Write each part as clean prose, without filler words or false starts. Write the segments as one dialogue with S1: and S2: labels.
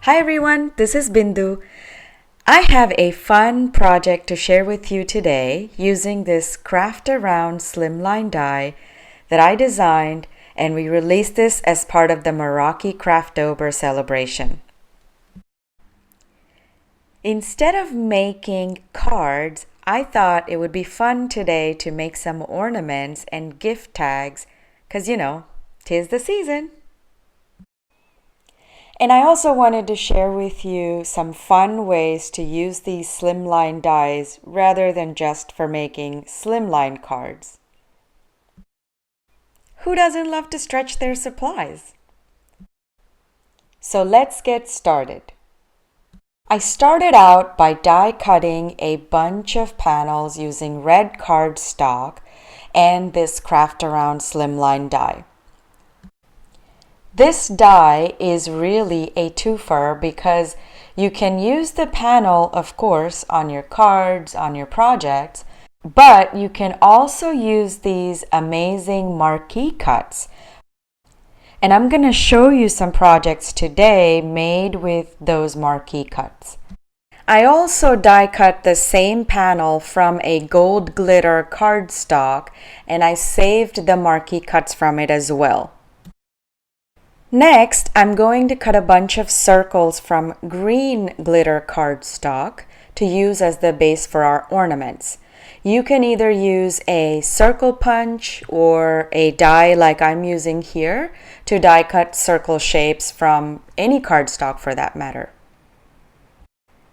S1: Hi everyone, this is Bindu. I have a fun project to share with you today using this Craft-A-Round Slimline die that I designed, and we released this as part of the Meraki Craft-Over celebration. Instead of making cards, I thought it would be fun today to make some ornaments and gift tags because, 'tis the season. And I also wanted to share with you some fun ways to use these slimline dies rather than just for making slimline cards. Who doesn't love to stretch their supplies? So let's get started. I started out by die cutting a bunch of panels using red cardstock and this Craft-A-Round slimline die. This die is really a twofer because you can use the panel, of course, on your cards, on your projects, but you can also use these amazing marquee cuts. And I'm going to show you some projects today made with those marquee cuts. I also die cut the same panel from a gold glitter cardstock, and I saved the marquee cuts from it as well. Next, I'm going to cut a bunch of circles from green glitter cardstock to use as the base for our ornaments. You can either use a circle punch or a die like I'm using here to die cut circle shapes from any cardstock for that matter.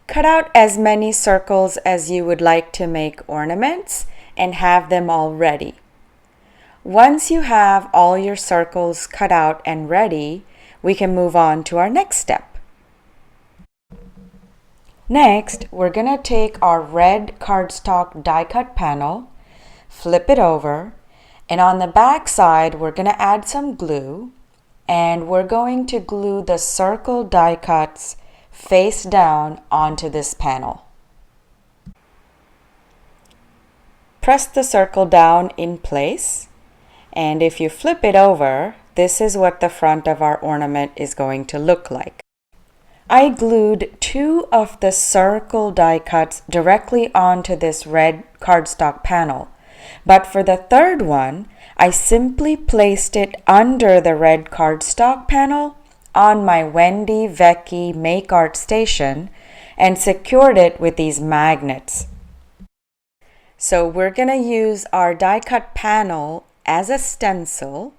S1: Cut out as many circles as you would like to make ornaments and have them all ready. Once you have all your circles cut out and ready, we can move on to our next step. Next, we're going to take our red cardstock die cut panel, flip it over, and on the back side, we're going to add some glue, and we're going to glue the circle die cuts face down onto this panel. Press the circle down in place. And if you flip it over, this is what the front of our ornament is going to look like. I glued 2 of the circle die cuts directly onto this red cardstock panel. But for the third one, I simply placed it under the red cardstock panel on my Wendy Vecchi Make Art station and secured it with these magnets. So we're going to use our die cut panel as a stencil,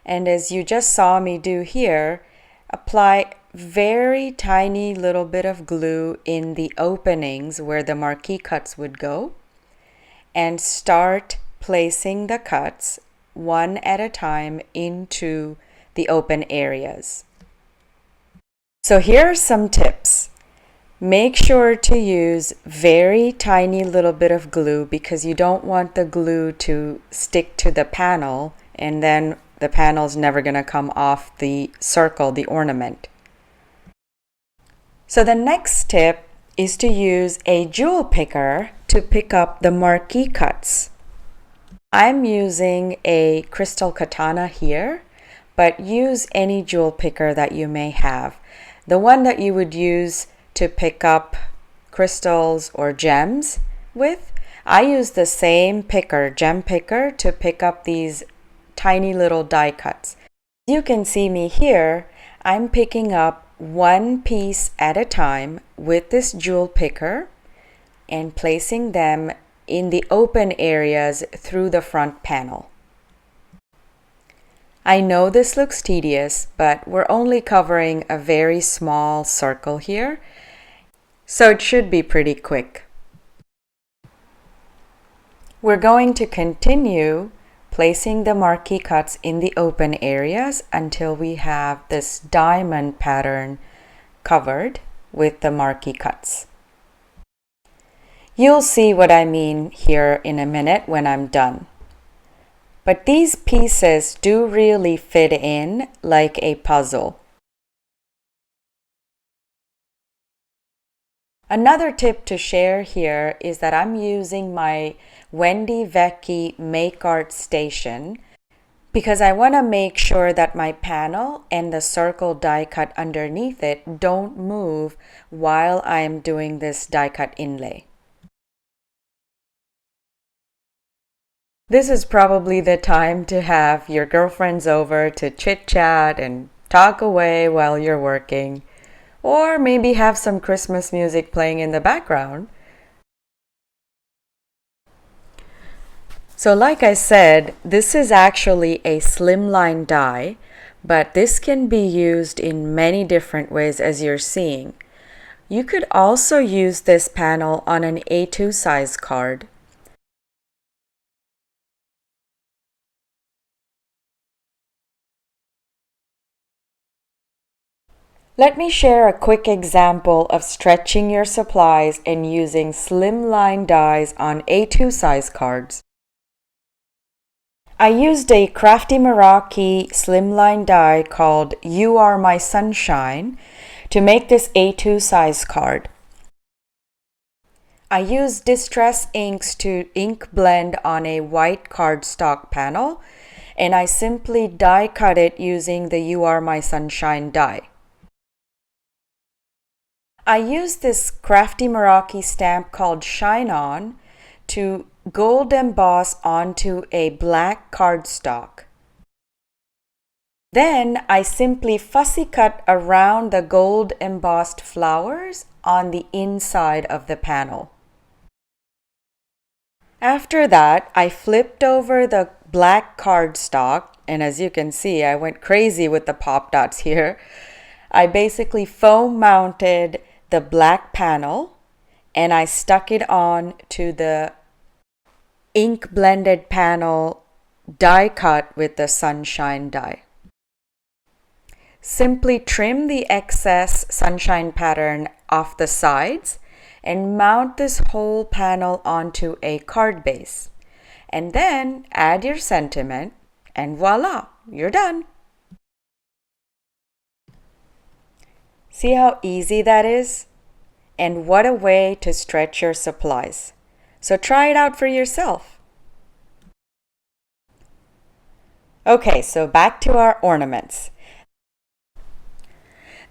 S1: and as you just saw me do here, apply very tiny little bit of glue in the openings where the marquee cuts would go, and start placing the cuts one at a time into the open areas. So here are some tips. Make sure to use very tiny little bit of glue because you don't want the glue to stick to the panel and then the panel's never going to come off the circle, the ornament. So the next tip is to use a jewel picker to pick up the marquee cuts. I'm using a crystal katana here, but use any jewel picker that you may have. The one that you would use to pick up crystals or gems with, I use the same picker, gem picker, to pick up these tiny little die cuts. You can see me here, I'm picking up one piece at a time with this jewel picker and placing them in the open areas through the front panel. I know this looks tedious, but we're only covering a very small circle here, so it should be pretty quick. We're going to continue placing the marquee cuts in the open areas until we have this diamond pattern covered with the marquee cuts. You'll see what I mean here in a minute when I'm done. But these pieces do really fit in like a puzzle. Another tip to share here is that I'm using my Wendy Vecchi Make Art station because I want to make sure that my panel and the circle die cut underneath it don't move while I am doing this die cut inlay. This is probably the time to have your girlfriends over to chit chat and talk away while you're working, or maybe have some Christmas music playing in the background. So like I said, this is actually a slimline die, but this can be used in many different ways as you're seeing. You could also use this panel on an A2 size card. Let me share a quick example of stretching your supplies and using slimline dies on A2 size cards. I used a Crafty Meraki slimline die called You Are My Sunshine to make this A2 size card. I used Distress inks to ink blend on a white cardstock panel, and I simply die cut it using the You Are My Sunshine die. I used this Crafty Meraki stamp called Shine On to gold emboss onto a black cardstock. Then I simply fussy cut around the gold embossed flowers on the inside of the panel. After that, I flipped over the black cardstock, and as you can see, I went crazy with the pop dots here. I basically foam mounted the black panel and I stuck it on to the ink blended panel die cut with the sunshine die. Simply trim the excess sunshine pattern off the sides and mount this whole panel onto a card base. And then add your sentiment and voila, you're done. See how easy that is? And what a way to stretch your supplies. So try it out for yourself. Okay, so back to our ornaments.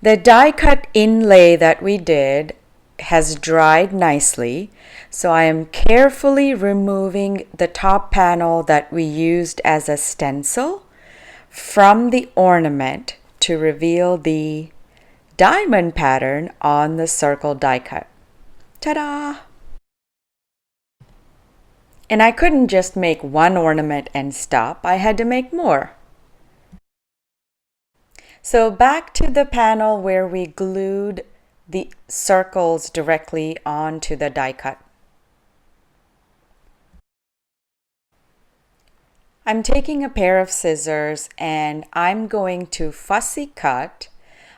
S1: The die cut inlay that we did has dried nicely, so I am carefully removing the top panel that we used as a stencil from the ornament to reveal the diamond pattern on the circle die cut. Ta-da! And I couldn't just make one ornament and stop, I had to make more. So back to the panel where we glued the circles directly onto the die cut. I'm taking a pair of scissors and I'm going to fussy cut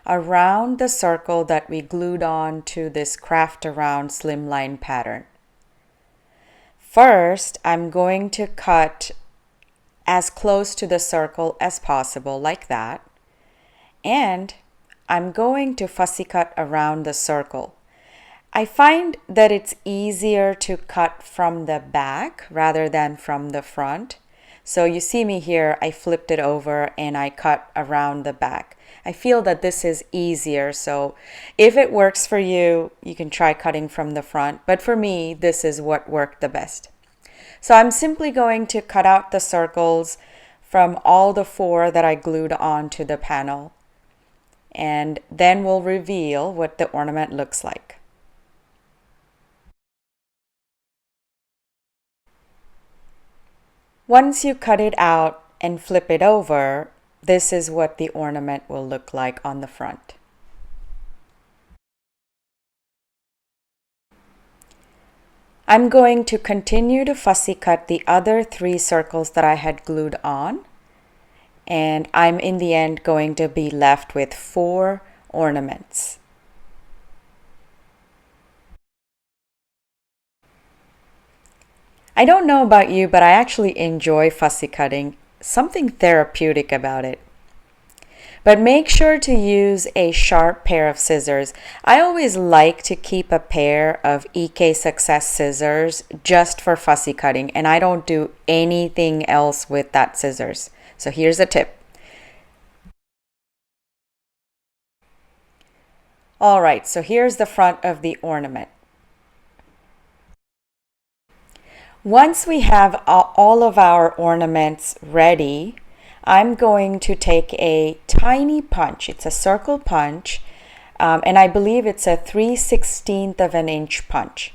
S1: around the circle that we glued on to this Craft-A-Round slimline pattern. First, I'm going to cut as close to the circle as possible, like that. And I'm going to fussy cut around the circle. I find that it's easier to cut from the back rather than from the front. So you see me here, I flipped it over and I cut around the back. I feel that this is easier, so if it works for you, you can try cutting from the front, but for me, this is what worked the best. So I'm simply going to cut out the circles from all the 4 that I glued onto the panel, and then we'll reveal what the ornament looks like. Once you cut it out and flip it over, this is what the ornament will look like on the front. I'm going to continue to fussy cut the other 3 circles that I had glued on, and I'm in the end going to be left with 4 ornaments. I don't know about you, but I actually enjoy fussy cutting, something therapeutic about it. But make sure to use a sharp pair of scissors. I always like to keep a pair of EK Success scissors just for fussy cutting, and I don't do anything else with that scissors. So here's a tip. All right, so here's the front of the ornament. Once we have all of our ornaments ready, I'm going to take a tiny punch. It's a circle punch, and I believe it's a 3/16 of an inch punch.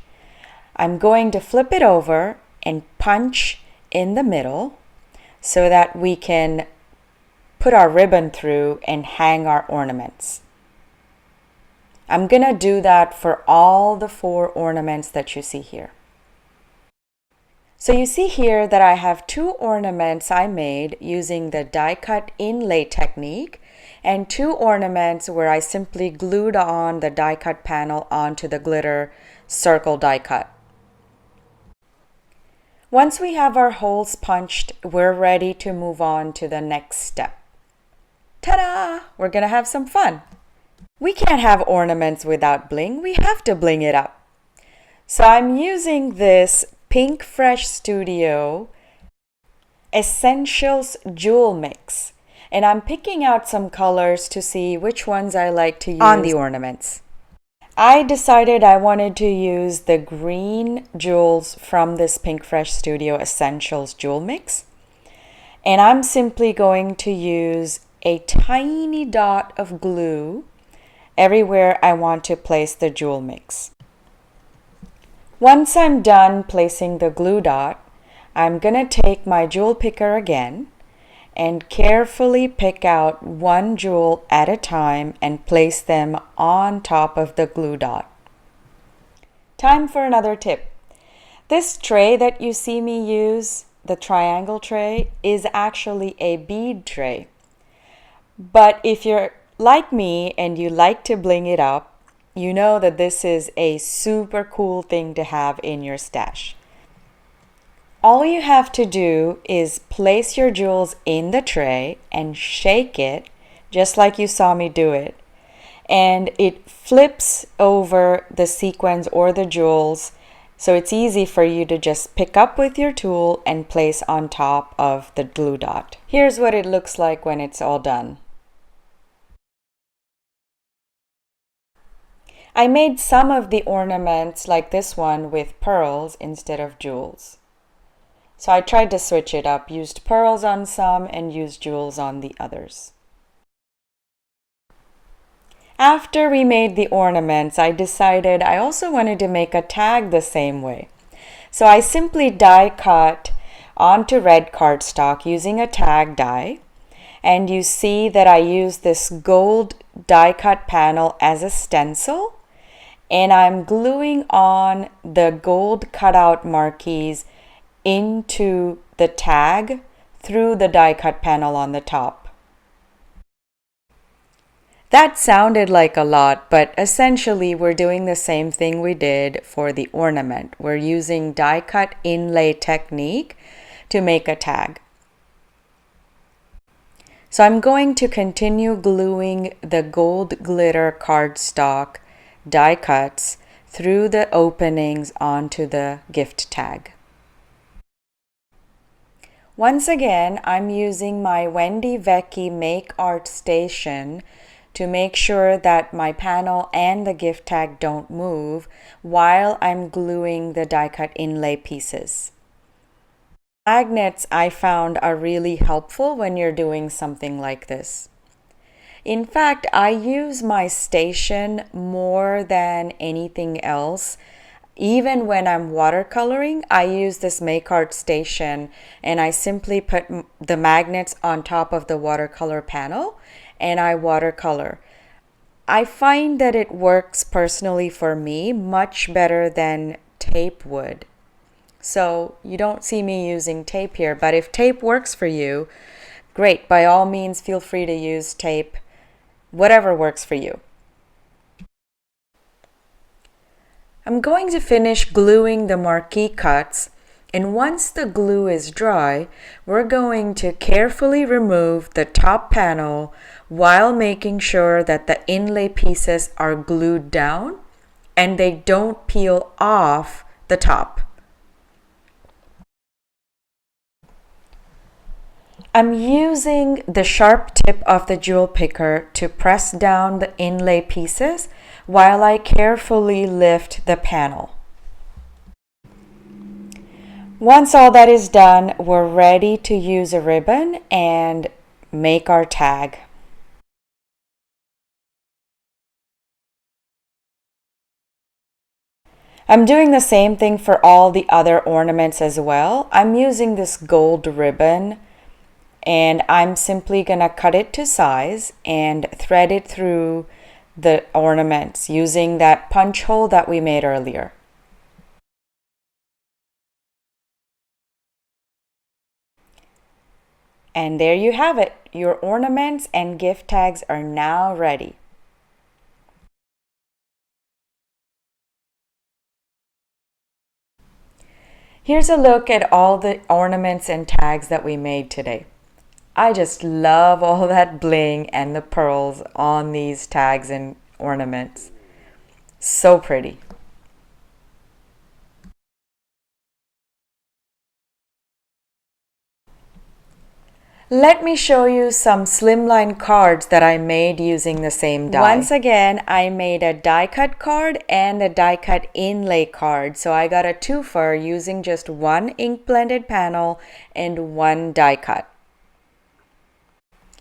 S1: I'm going to flip it over and punch in the middle so that we can put our ribbon through and hang our ornaments. I'm gonna do that for all the 4 ornaments that you see here. So you see here that I have 2 ornaments I made using the die cut inlay technique and 2 ornaments where I simply glued on the die cut panel onto the glitter circle die cut. Once we have our holes punched, we're ready to move on to the next step. Ta-da! We're gonna have some fun. We can't have ornaments without bling. We have to bling it up. So I'm using this Pinkfresh Studio Essentials Jewel Mix, and I'm picking out some colors to see which ones I like to use on the ornaments. I decided I wanted to use the green jewels from this Pinkfresh Studio Essentials Jewel Mix, and I'm simply going to use a tiny dot of glue everywhere I want to place the jewel mix. Once I'm done placing the glue dot, I'm going to take my jewel picker again and carefully pick out one jewel at a time and place them on top of the glue dot. Time for another tip. This tray that you see me use, the triangle tray, is actually a bead tray. But if you're like me and you like to bling it up, you know that this is a super cool thing to have in your stash. All you have to do is place your jewels in the tray and shake it just like you saw me do it. And it flips over the sequins or the jewels, so it's easy for you to just pick up with your tool and place on top of the glue dot. Here's what it looks like when it's all done. I made some of the ornaments like this one with pearls instead of jewels. So I tried to switch it up, used pearls on some and used jewels on the others. After we made the ornaments, I decided I also wanted to make a tag the same way. So I simply die cut onto red cardstock using a tag die. And you see that I use this gold die cut panel as a stencil. And I'm gluing on the gold cutout marquees into the tag through the die cut panel on the top. That sounded like a lot, but essentially we're doing the same thing we did for the ornament. We're using die cut inlay technique to make a tag. So I'm going to continue gluing the gold glitter cardstock die cuts through the openings onto the gift tag. Once again, I'm using my Wendy Vecchi Make Art Station to make sure that my panel and the gift tag don't move while I'm gluing the die cut inlay pieces. Magnets I found are really helpful when you're doing something like this. In fact, I use my station more than anything else. Even when I'm watercoloring, I use this Make Art Station and I simply put the magnets on top of the watercolor panel and I watercolor. I find that it works personally for me much better than tape would. So you don't see me using tape here, but if tape works for you, great. By all means, feel free to use tape. Whatever works for you. I'm going to finish gluing the marquee cuts And once the glue is dry, we're going to carefully remove the top panel while making sure that the inlay pieces are glued down and they don't peel off the top. I'm using the sharp tip of the jewel picker to press down the inlay pieces while I carefully lift the panel. Once all that is done, we're ready to use a ribbon and make our tag. I'm doing the same thing for all the other ornaments as well. I'm using this gold ribbon and I'm simply gonna cut it to size and thread it through the ornaments using that punch hole that we made earlier. And there you have it. Your ornaments and gift tags are now ready. Here's a look at all the ornaments and tags that we made today. I just love all that bling and the pearls on these tags and ornaments. So pretty. Let me show you some slimline cards that I made using the same die. Once again, I made a die cut card and a die cut inlay card. So I got a twofer using just one ink blended panel and one die cut.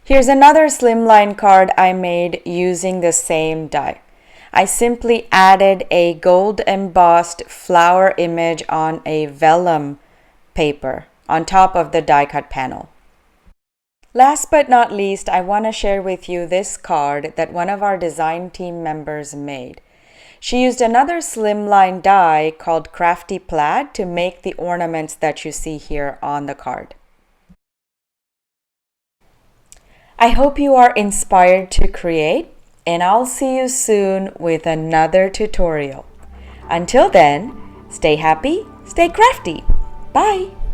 S1: Here's another slimline card I made using the same die. I simply added a gold embossed flower image on a vellum paper on top of the die cut panel. Last but not least, I want to share with you this card that one of our design team members made. She used another slimline die called Crafty Plaid to make the ornaments that you see here on the card. I hope you are inspired to create, and I'll see you soon with another tutorial. Until then, stay happy, stay crafty. Bye!